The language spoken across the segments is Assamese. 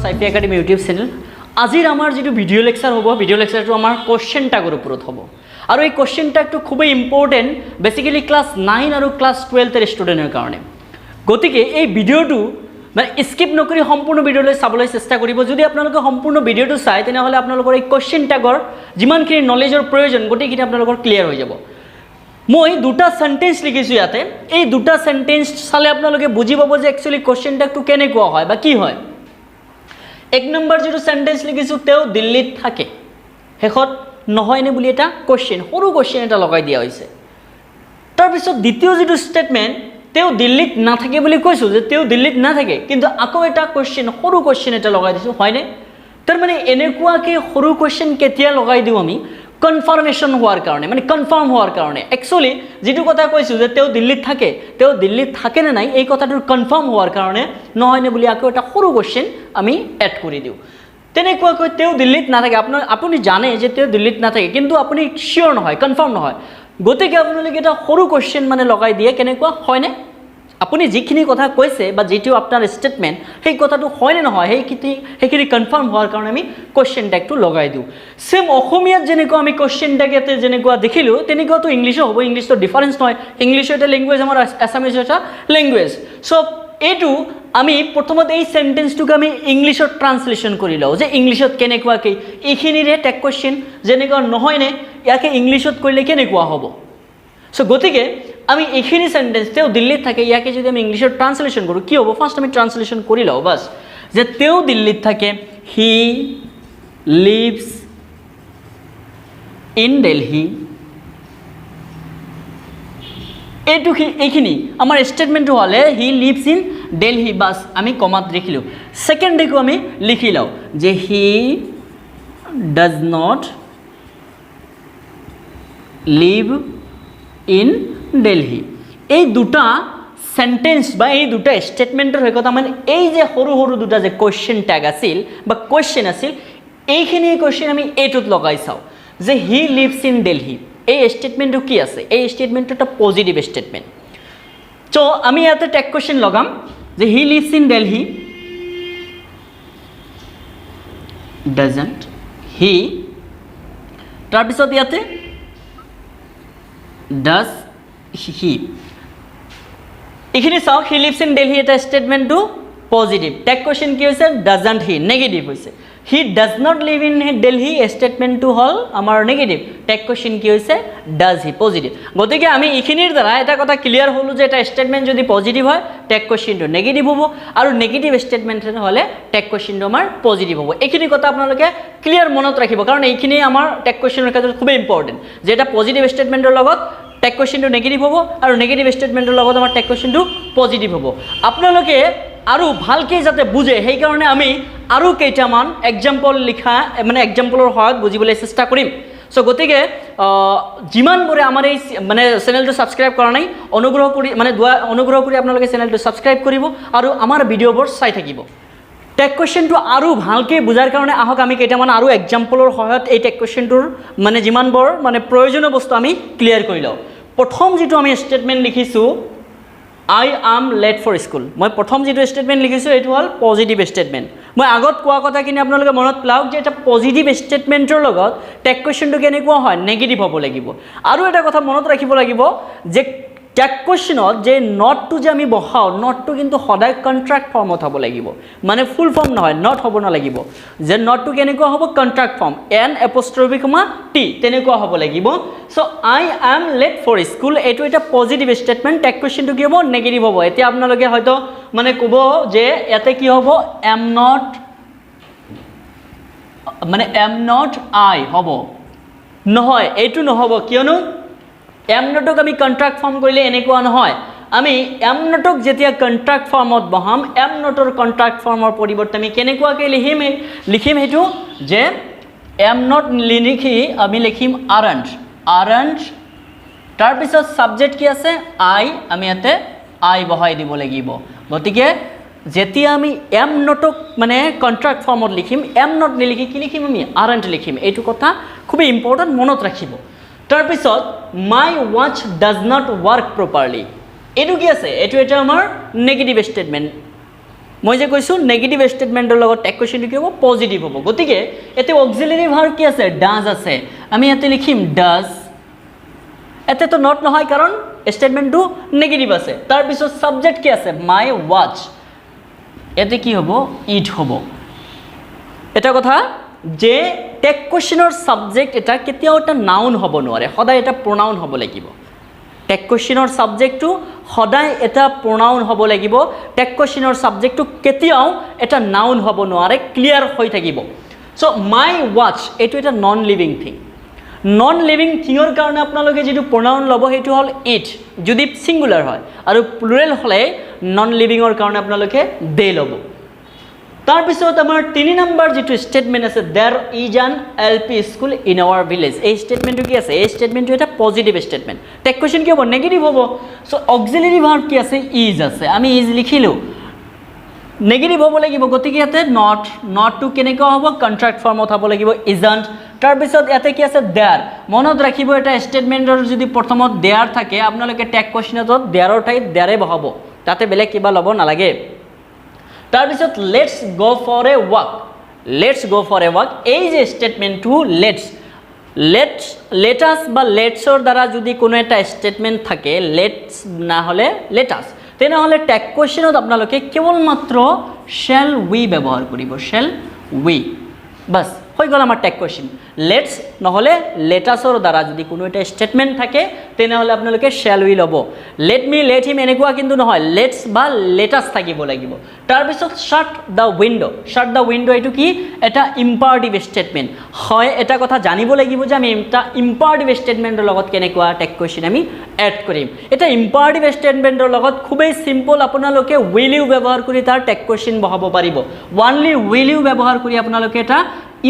Sciphy Academy YouTube channel. আজিৰ আমাৰ যেটো ভিডিও লেকচাৰ হ'ব ভিডিও লেকচাৰটো আমাৰ কোৱেশ্চন টাগৰ ওপৰত হ'ব আৰু এই কোৱেশ্চন টাগটো খুবই ইম্পৰ্টেন্ট বেসিক্যালি ক্লাস 9 আৰু ক্লাস 12 এৰ ষ্টুডেন্টৰ কাৰণে গতিকে এই ভিডিওটো মানে স্কিপ নকৰি সম্পূৰ্ণ ভিডিওলৈ চাবলৈ চেষ্টা কৰিব যদি আপোনালোকে সম্পূৰ্ণ ভিডিওটো চাই তেনেহলে আপোনালোকৰ এই কোৱেশ্চন টাগৰ যিমানখিনি নলেজৰ প্ৰয়োজন গতিকে আপোনালোকৰ ক্লিয়াৰ হৈ যাব মই দুটা সেন্টেন্স লিখিছো ইয়াতে এই দুটা সেন্টেন্স চালে আপোনালোকে বুজি পাব যে একচুয়ালি কোৱেশ্চন টাগটো কেনেকুৱা হয় বা কি হয় এক নম্বৰ যেটো সেন্টেন্স লিখিছো তেও দিল্লীত থাকে হেখত নহয়নে বুলি এটা কোৱেশ্চন সৰু কোৱেশ্চন এটা লগাই দিয়া হৈছে তাৰ পিছত দ্বিতীয় যেটো স্টেটমেন্ট তেও দিল্লীত না থাকে বুলি কৈছো যে তেও দিল্লীত না থাকে কিন্তু আকৌ এটা কোৱেশ্চন সৰু কোৱেশ্চন এটা লগাই দিছো হয়নে তাৰ মানে এনেকুৱাকে সৰু কোৱেশ্চন কেতিয়া লগাই দিও আমি কনফাৰ্মেশন হোৱাৰ কাৰণে মানে কনফাৰ্ম হোৱাৰ কাৰণে একচুয়ালি যেটো কথা কৈছো যে তেও দিল্লীত থাকে না নাই এই কথাটোৰ কনফাৰ্ম হোৱাৰ কাৰণে নহয়নে বুলি আকৌ এটা সৰু কোৱেশ্চন আমি এড কৰি দিও তেনেকুৱাকৈ তেও দিল্লীত না থাকে আপুনি জানে যে তেও দিল্লীত না থাকে কিন্তু আপুনি শিওৰ নহয় কনফাৰ্ম নহয় গতিকে আপোনালোকে এটা সৰু কোৱেশ্চন মানে লগাই দিয়ে কেনেকুৱা হয়নে আপুনি যিখিনি কথা কৈছে বা যেটো আপোনাৰ স্টেটমেন্ট সেই কথাটো হয়নে নহয় সেইখিনি কনফাৰ্ম হোৱাৰ কাৰণে আমি কোৱেশ্চন ট্যাগটো লগাই দিও সেম অসমীয়াত যেনেকুৱা আমি কোৱেশ্চন ট্যাগতে যেনেকুৱা দেখিলো তেনেকুৱাটো ইংলিশো হ'ব ইংলিশটো ডিফাৰেন্স নহয় ইংলিশ এটা ল্যাঙ্গুৱেজ আমাৰ আসামিজ এটা ল্যাঙ্গুৱেজ সো এটো আমি প্ৰথমতে এই সেন্টেন্সটোক আমি ইংলিশত ট্ৰান্সলেশন কৰি লও যে ইংলিশত কেনেকুৱাকৈ এইখিনিৰে ট্যাগ কোৱেশ্চন যেনেকুৱা নহয়নে ইয়াকে ইংলিশত কৰিলে কেনেকুৱা হ'ব সো গতিকে আমি এইখিনি সেন্টেন্স তেও দিল্লীত থাকে ইয়াকে যদি আমি ইংলিশত ট্রান্সলেশন কৰো কি হ'ব ফাৰ্স্ট আমি ট্ৰান্সলেশন কৰি লও বাস যে তেও দিল্লীত থাকে হি লিভস ইন দিল্লী এটু এইখিনি আমাৰ স্টেটমেন্টটো হলে হি লিভস ইন দিল্লী বাস আমি কমাত লিখিলো সেকেন্ড দেখো আমি লিখি লও যে he does not live in Delhi এই দুটা সেন্টেন্স বা এই দুটা স্টেটমেন্টের হয় কথা মানে এই যে সৰু সৰু দুটা যে কোৱেশ্চন ট্যাগ আছিল বা কোৱেশ্চন আছিল এইখিনি কোৱেশ্চন আমি এটুত লগাই চাও যে হি লিভস ইন দিল্লী এই স্টেটমেন্টটো কি আছে এই স্টেটমেন্টটো এটা পজিটিভ স্টেটমেন্ট তো আমি ইয়াতে ট্যাগ কোৱেশ্চন লগাম যে he lives in Delhi doesn't he তাৰ পিছত ইয়াতে does he এখানে চাও he lives in Delhi এটা স্টেটমেন্টটো পজিটিভ ট্যাগ কোৱেশ্চন কি হৈছে doesn't he নেগেটিভ হৈছে he does not live in Delhi স্টেটমেন্টটো হল আমাৰ নেগেটিভ ট্যাগ কোৱেশ্চন কি হৈছে does he পজিটিভ গতিকে আমি এখিনিৰ দ্বাৰা এটা কথা ক্লিয়াৰ হলো যে এটা স্টেটমেন্ট যদি পজিটিভ হয় ট্যাগ কোৱেশ্চনটো নেগেটিভ হ'ব আৰু নেগেটিভ স্টেটমেন্ট হলে ট্যাগ কোৱেশ্চনটো আমাৰ পজিটিভ হ'ব এইখিনি কথা আপোনালোকে ক্লিয়াৰ মনত ৰাখিব কাৰণ এইখিনি আমাৰ ট্যাগ কোৱেশ্চনৰ ক্ষেত্ৰত খুব ইম্পৰ্টেন্ট যে এটা পজিটিভ স্টেটমেন্টৰ লগত ট্যাগ কোৱেশ্চনটো নেগেটিভ হ'ব আৰু নেগেটিভ স্টেটমেন্টৰ লগত আমাৰ ট্যাগ কোৱেশ্চনটো পজিটিভ হ'ব আপোনালোকে আৰু ভালকৈ যাতে বুজে সেই কাৰণে আমি আৰু কেইটামান এক্সাম্পল লিখা মানে এক্সাম্পলৰ সহায়ত বুজিবলৈ চেষ্টা কৰিম সো গতিকে যিমানবোৰে আমাৰ এই মানে চেনেলটো সাবস্ক্ৰাইব কৰা নাই অনুগ্ৰহ কৰি আপোনালোকে চেনেলটো সাবস্ক্ৰাইব কৰিব আৰু আমাৰ ভিডিঅ'বোৰ চাই থাকিব ট্যাগ কোৱেশ্চনটো আৰু ভালকৈ বুজাৰ কাৰণে আহক আমি কেইটামান আৰু এক্সাম্পলৰ সহায়ত এই ট্যাগ কোৱেশ্চনটোৰ মানে যিমানবোৰ মানে প্ৰয়োজনীয় বস্তু আমি ক্লিয়াৰ কৰি লওঁ প্ৰথম যেটো আমি স্টেটমেন্ট লিখিছো I am late for school মই প্ৰথম যেটো স্টেটমেন্ট লিখিছো এটো হল পজিটিভ স্টেটমেন্ট মই আগত কোৱা কথাখিনি আপোনালোকে মনত পেলাওক যে এটা পজিটিভ স্টেটমেন্টৰ লগত ট্যাগ কোৱেশ্চনটো কেনেকুৱা হয় নেগেটিভ হ'ব লাগিব আৰু এটা কথা মনত ৰাখিব লাগিব যে ট্যাগ কোৱেশ্চনত যে নটটো যে আমি বহাও নটটো কিন্তু সদায় কন্ট্ৰাক্ট ফৰ্মত হ'ব লাগিব মানে ফুল ফৰ্ম নহয় নট হ'ব না লাগিব যে নটটো কেনেকুৱা হ'ব contract form n apostrophe t তেনেকুৱা হ'ব লাগিব so I am late for school এটো এটা পজিটিভ স্টেটমেন্ট ট্যাগ কোৱেশ্চনটো কি হ'ব নেগেটিভ হ'ব এতিয়া আপোনালোকে হয়তো মানে ক'ব যে ইয়াতে কি হ'ব am not I হ'ব নহয় এটো নহব কিয়নো am notক আমি কন্ট্ৰাক্ট ফৰ্ম কৰিলে এনেকুৱা নহয় আমি am notক যেতিয়া কন্ট্ৰাক্ট ফৰ্মত বহাম am notor কন্ট্ৰাক্ট ফৰ্মৰ পৰিৱৰ্তে আমি কেনেকুৱাকৈ লিখিম হেতু যে am not লিখি আমি লিখিম aren't তাৰ পিছত সাবজেক্ট কি আছে I আমি ইয়াতে I বহাই দিব লাগিব গতিকে যেতিয়া আমি am notক মানে কন্ট্ৰাক্ট ফৰ্মত লিখিম am not নিলিখি কি লিখিম আমি aren't লিখিম এইটো কথা খুব ইম্পৰ্টেন্ট মনত ৰাখিব তাৰ পিছত my watch does not work properly এটো কি আছে এটো এটা আমাৰ নেগেটিভ স্টেটমেন্ট মই যে কৈছোঁ নেগেটিভ ষ্টেটমেণ্টৰ লগত টেগ কুৱেশ্যনটো কি হ'ব পজিটিভ হ'ব গতিকে এতে অক্সিলাৰী ভাৰ্ব কি আছে ডাজ আছে আমি ইয়াতে লিখিম ডাজ এতেতো নট নহয় কাৰণ ষ্টেটমেণ্টটো নেগেটিভ আছে তাৰপিছত ছাবজেক্ট কি আছে মাই ৱাচ এতে কি হ'ব ইট হ'ব এটা কথা যে টেগ কুৱেশ্যনৰ ছাবজেক্ট এটা কেতিয়াও এটা নাউন হ'ব নোৱাৰে সদায় এটা প্ৰনাউন হ'ব লাগিব টেগ কুৱেশ্যনৰ ছাবজেক্টটো সদায় এটা প্ৰনাউন হ'ব লাগিব টেগ কুৱেশ্যনৰ ছাবজেক্টটো কেতিয়াও এটা নাউন হ'ব নোৱাৰে ক্লিয়াৰ হৈ থাকিব চ' মাই ৱাচ এইটো এটা non living thing non living থিঙৰ কাৰণে আপোনালোকে যিটো প্ৰনাউন ল'ব সেইটো হ'ল ইট যদি ছিংগুলাৰ হয় আৰু প্লুৰেল হ'লে নন লিভিঙৰ কাৰণে আপোনালোকে দে ল'ব তাৰপিছত আমাৰ 3 নম্বৰ যিটো ষ্টেটমেণ্ট আছে there is an LP school in our village এই ষ্টেটমেণ্টটো কি আছে এই ষ্টেটমেণ্টটো এটা পজিটিভ ষ্টেটমেণ্ট টেগ কুৱেশ্যন কি হ'ব নেগেটিভ হ'ব চ' অক্সিলাৰী ভাৰ্ব কি আছে ইজ আছে আমি ইজ লিখিলোঁ নেগেটিভ হ'ব লাগিব গতিকে ইয়াতে নটটো কেনেকুৱা হ'ব কণ্ট্ৰেক্ট ফৰ্মত হ'ব লাগিব ইজন্ট তাৰপিছত ইয়াতে কি আছে দেয়াৰ মনত ৰাখিব এটা ষ্টেটমেণ্টৰ যদি প্ৰথমত দেয়াৰ থাকে আপোনালোকে টেগ কুৱেশ্যনত দেয়াৰৰ ঠাইত দেয়াৰে বহাব তাতে বেলেগ কিবা ল'ব নালাগে তাৰপিছত let's go for a walk এই যে ষ্টেটমেণ্টটো লেটাছ বা লেটছৰ দ্বাৰা যদি কোনো এটা ষ্টেটমেণ্ট থাকে লেটছ নহ'লে লেটাছ তেনেহ'লে টেগ কুৱেশ্যনত আপোনালোকে কেৱল মাত্ৰ শ্বেল উই ব্যৱহাৰ কৰিব শ্বেল উই বাছ হৈ গ'ল আমাৰ টেগ কুৱেশ্যন লেটছ নহ'লে লেটাছৰ দ্বাৰা যদি কোনো এটা ষ্টেটমেণ্ট থাকে তেনেহ'লে আপোনালোকে শ্বেল উই ল'ব লেট মি লেট হিম এনেকুৱা কিন্তু নহয় লেটছ বা লেটাছ থাকিব লাগিব তাৰপিছত শ্বাট দ্য উইণ্ড' এইটো কি এটা ইম্পাৰটিভ ষ্টেটমেণ্ট হয় এটা কথা জানিব লাগিব যে আমি এটা ইম্পাৰটিভ ষ্টেটমেণ্টৰ লগত কেনেকুৱা টেগ কুৱেশ্যন আমি এড কৰিম এটা ইম্পাৰটিভ ষ্টেটমেণ্টৰ লগত খুবেই চিম্পল আপোনালোকে উইল ইউ ব্যৱহাৰ কৰি তাৰ টেগ কুৱেশ্যন বহাব পাৰিব ওৱানলি উইল ইউ ব্যৱহাৰ কৰি আপোনালোকে এটা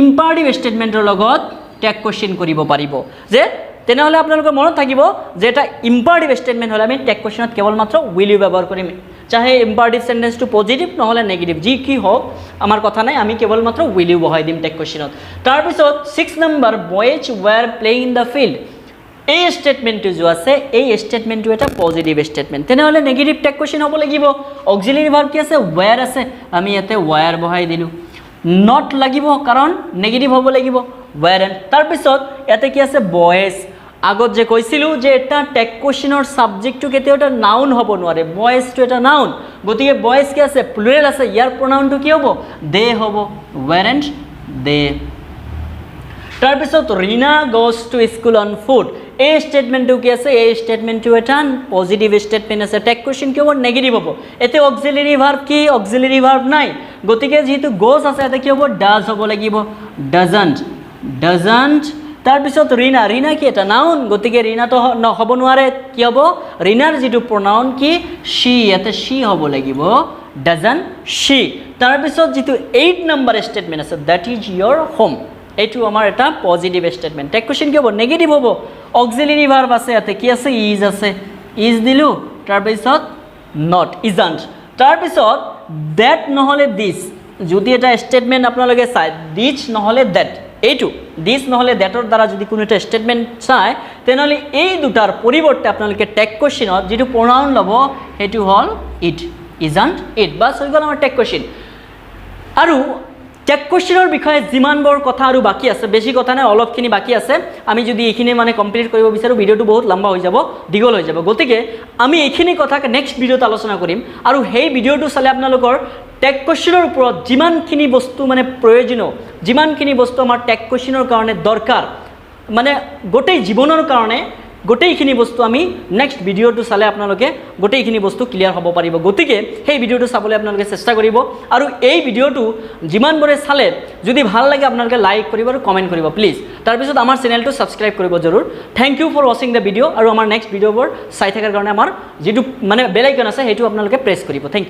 ইম্পাৰটিভ ষ্টেটমেণ্টৰ লগত টেগ কুৱেশ্যন কৰিব পাৰিব যে তেনেহ'লে আপোনালোকৰ মনত থাকিব যে এটা ইম্পাৰটিভ ষ্টেটমেণ্ট হ'লে আমি টেগ কুৱেশ্যনত কেৱল মাত্ৰ উইল ইউ ব্যৱহাৰ কৰিম চাহে ইম্পাৰটিভ চেণ্টেন্সটো পজিটিভ নহ'লে নেগেটিভ যি কি হওক আমাৰ কথা নাই আমি কেৱল মাত্ৰ উইল ইউ বহাই দিম টেগ কুৱেশ্যনত তাৰপিছত 6 নম্বৰ boys were playing in the field এই ষ্টেটমেণ্টটো যে আছে এই ষ্টেটমেণ্টটো এটা পজিটিভ ষ্টেটমেণ্ট তেনেহ'লে নেগেটিভ টেগ কুৱেশ্যন হ'ব লাগিব অক্সিলাৰী ভাৰ্ব কি আছে ৱেৰ আছে আমি ইয়াতে ৱেৰ বহাই দিলোঁ নট লাগিব কাৰণ নেগেটিভ হ'ব লাগিব ৱেৰেণ্ট তাৰপিছত ইয়াতে কি আছে বয়েজ আগত যে কৈছিলোঁ যে এটা টেগ কুৱেশ্যনৰ ছাবজেক্টটো কেতিয়াও এটা নাউন হ'ব নোৱাৰে বয়েজটো এটা নাউন গতিকে বয়েজ কি আছে প্লুৰেল আছে ইয়াৰ প্ৰনাউনটো কি হ'ব দে হ'ব ৱেৰেণ্ট দে তাৰপিছত Reena goes to school on foot এই ষ্টেটমেণ্টটো কি আছে এই ষ্টেটমেণ্টটো এটা পজিটিভ ষ্টেটমেণ্ট আছে টেগ কুৱেশ্যন কি হ'ব নেগেটিভ হ'ব এতিয়া অক্সিলাৰী ভাৰ্ব কি অক্সিলাৰী ভাৰ্ব নাই গতিকে যিহেতু গ'জ আছে এতিয়া কি হ'ব ডাজ হ'ব লাগিব ডাজন্ট তাৰপিছত ৰীনা কি এটা নাউন গতিকে ৰীনাটো হ'ব নোৱাৰে কি হ'ব ৰীনাৰ যিটো প্ৰনাউন কি শ্বি ইয়াতে শ্বি হ'ব লাগিব ডাজন্ট শ্বি তাৰপিছত যিটো 8 নম্বৰ ষ্টেটমেণ্ট আছে দ্যাট ইজ ইয়ৰ হোম এইটো আমাৰ এটা পজিটিভ ষ্টেটমেণ্ট টেগ কুৱেশ্যন কি হ'ব নেগেটিভ হ'ব অক্সিলাৰী ভাৰ্ব আছে ইয়াতে কি আছে ইজ দিলোঁ তাৰপিছত নট ইজন্ট তাৰপিছত ডেট নহ'লে দিছ যদি এটা ষ্টেটমেণ্ট আপোনালোকে চায় দিছ নহ'লে ডেট এইটো দিছ নহ'লে ডেটৰ দ্বাৰা যদি কোনো এটা ষ্টেটমেণ্ট চায় তেনেহ'লে এই দুটাৰ পৰিৱৰ্তে আপোনালোকে টেগ কুৱেশ্যনত যিটো প্ৰনাউন ল'ব সেইটো হ'ল ইজন্ট ইট বাছ হৈ গ'ল আমাৰ টেগ কুৱেশ্যন আৰু টেগ কুৱেশ্যনৰ বিষয়ে যিমানবোৰ কথা আৰু বাকী আছে বেছি কথা নাই অলপখিনি বাকী আছে আমি যদি এইখিনি মানে কমপ্লিট কৰিব বিচাৰোঁ ভিডিঅ'টো বহুত লম্বা হৈ যাব দীঘল হৈ যাব গতিকে আমি এইখিনি কথা নেক্সট ভিডিঅ'ত আলোচনা কৰিম আৰু সেই ভিডিঅ'টো চালে আপোনালোকৰ টেগ কুৱেশ্যনৰ ওপৰত যিমানখিনি বস্তু মানে প্ৰয়োজনীয় যিমানখিনি বস্তু আমাৰ টেগ কুৱেশ্যনৰ কাৰণে দৰকাৰ মানে গোটেই জীৱনৰ কাৰণে গোটেইখিনি বস্তু আমি নেক্সট ভিডিঅ'টো চালে আপোনালোকে গোটেইখিনি বস্তু ক্লিয়াৰ হ'ব পাৰিব গতিকে সেই ভিডিঅ'টো চাবলৈ আপোনালোকে চেষ্টা কৰিব আৰু এই ভিডিঅ'টো যিমানবোৰে চালে যদি ভাল লাগে আপোনালোকে লাইক কৰিব আৰু কমেণ্ট কৰিব প্লিজ তাৰপিছত আমাৰ চেনেলটো ছাবস্ক্ৰাইব কৰিব জৰুৰ থেংক ইউ ফৰ ৱাচিং দ্য ভিডিঅ' আৰু আমাৰ নেক্সট ভিডিঅ'বোৰ চাই থকাৰ কাৰণে আমাৰ যিটো মানে বেল আইকন আছে সেইটো আপোনালোকে প্ৰেছ কৰিব থেংক ইউ